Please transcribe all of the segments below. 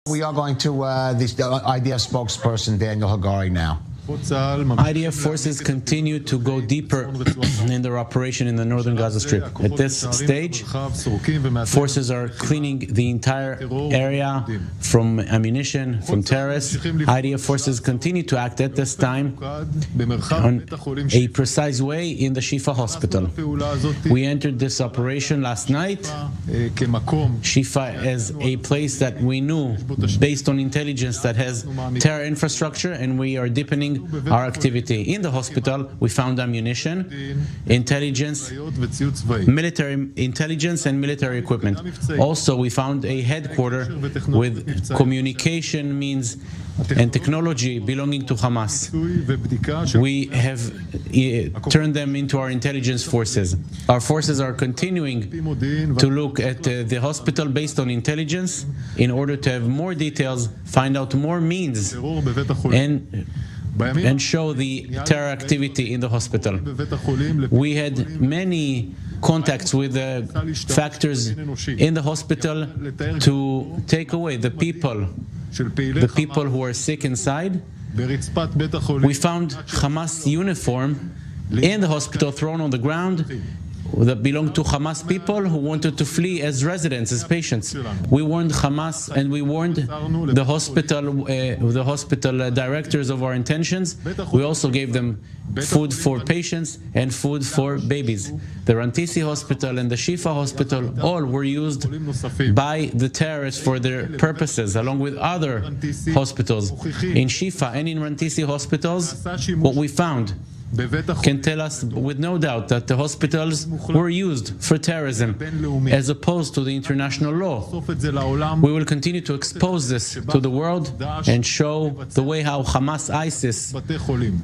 We are going to the IDF spokesperson Daniel Hagari now. IDF forces continue to go deeper in their operation in the northern Gaza Strip. At this stage, forces are cleaning the entire area from ammunition, from terrorists. IDF forces continue to act at this time on a precise way in the Shifa hospital. We entered this operation last night. Shifa is a place that we knew, based on intelligence, that has terror infrastructure, and we are deepening our activity. In the hospital, we found ammunition, intelligence, military intelligence, and military equipment. Also, we found a headquarters with communication means and technology belonging to Hamas. We have turned them into our intelligence forces. Our forces are continuing to look at the hospital based on intelligence in order to have more details, find out more means, and show the terror activity in the hospital. We had many contacts with the factors in the hospital to take away the people who are sick inside. We found Hamas uniform in the hospital thrown on the ground that belonged to Hamas people who wanted to flee as residents, as patients. We warned Hamas and we warned the hospital directors of our intentions. We also gave them food for patients and food for babies. The Rantisi hospital and the Shifa hospital all were used by the terrorists for their purposes, along with other hospitals. In Shifa and in Rantisi hospitals, what we found can tell us with no doubt that the hospitals were used for terrorism as opposed to the international law. We will continue to expose this to the world and show the way how Hamas ISIS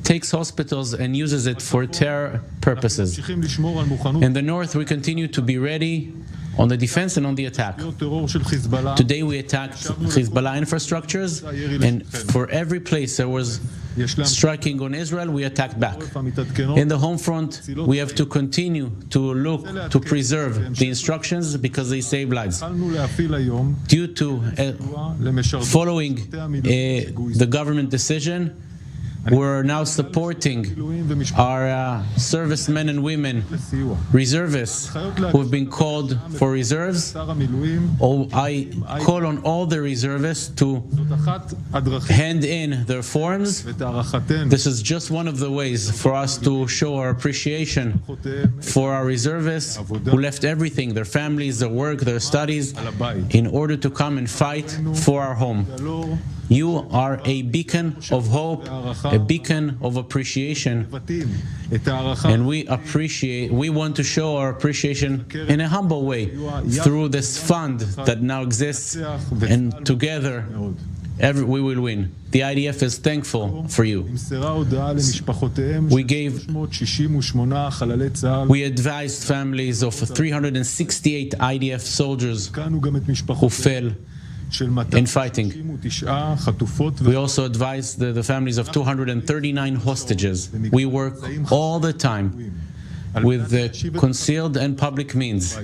takes hospitals and uses it for terror purposes. In the north, we continue to be ready on the defense and on the attack. Today we attacked Hezbollah infrastructures, and for every place there was striking on Israel, we attacked back. In the home front, we have to continue to look to preserve the instructions because they save lives. Due to following the government decision, we're now supporting our servicemen and women, reservists who have been called for reserves. I call on all the reservists to hand in their forms. This is just one of the ways for us to show our appreciation for our reservists who left everything, their families, their work, their studies, in order to come and fight for our home. You are a beacon of hope, a beacon of appreciation, and we want to show our appreciation in a humble way through this fund that now exists, and together we will win. The IDF is thankful for you. We advised families of 368 IDF soldiers who fell in fighting. We also advise the families of 239 hostages. We work all the time with the concealed and public means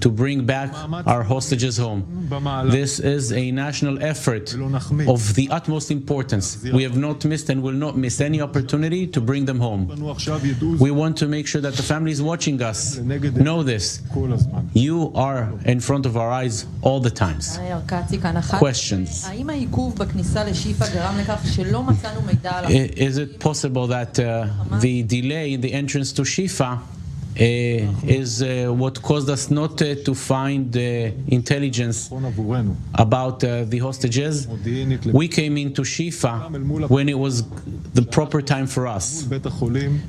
to bring back our hostages home. This is a national effort of the utmost importance. We have not missed and will not miss any opportunity to bring them home. We want to make sure that the families watching us know this. You are in front of our eyes all the times. Questions? Is it possible that the delay in the entrance to Shifa is what caused us not to find intelligence about the hostages? We came into Shifa when it was the proper time for us.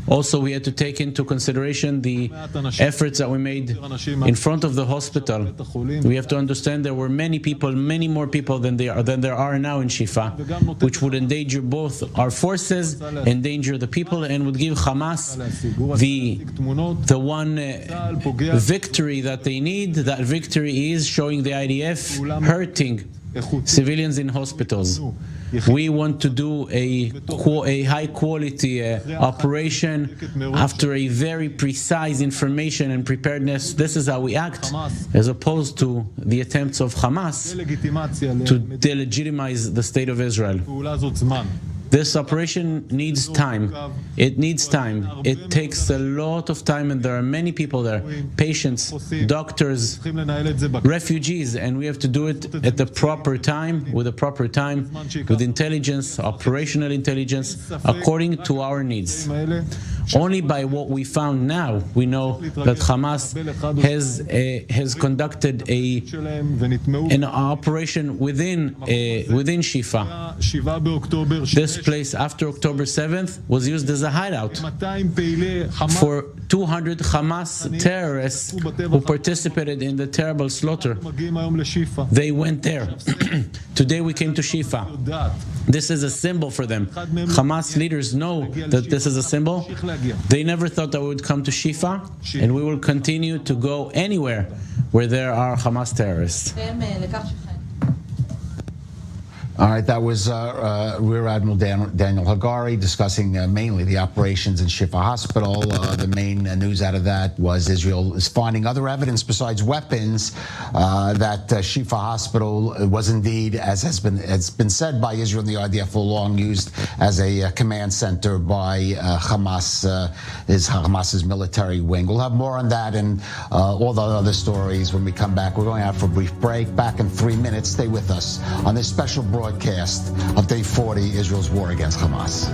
Also, we had to take into consideration the efforts that we made in front of the hospital. We have to understand there were many people, many more people than there are now in Shifa, which would endanger both our forces, endanger the people, and would give Hamas the one victory that they need. That victory is showing the IDF hurting civilians in hospitals. We want to do a high-quality operation after a very precise information and preparedness. This is how we act, as opposed to the attempts of Hamas to delegitimize the state of Israel. This operation needs time. It needs time. It takes a lot of time, and there are many people there, patients, doctors, refugees, and we have to do it at the proper time, with intelligence, operational intelligence, according to our needs. Only by what we found now, we know that Hamas has conducted an operation within Shifa. This place after October 7th was used as a hideout for 200 Hamas terrorists who participated in the terrible slaughter. They went there. Today we came to Shifa. This is a symbol for them. Hamas leaders know that this is a symbol. They never thought that we would come to Shifa, and we will continue to go anywhere where there are Hamas terrorists. All right, that was Rear Admiral Daniel Hagari discussing mainly the operations in Shifa Hospital. The main news out of that was Israel is finding other evidence besides weapons that Shifa Hospital was indeed, as has been said by Israel and the IDF for long, used as a command center by Hamas's military wing. We'll have more on that and all the other stories when we come back. We're going out for a brief break. Back in 3 minutes. Stay with us on this special broadcast of Day 40, Israel's war against Hamas.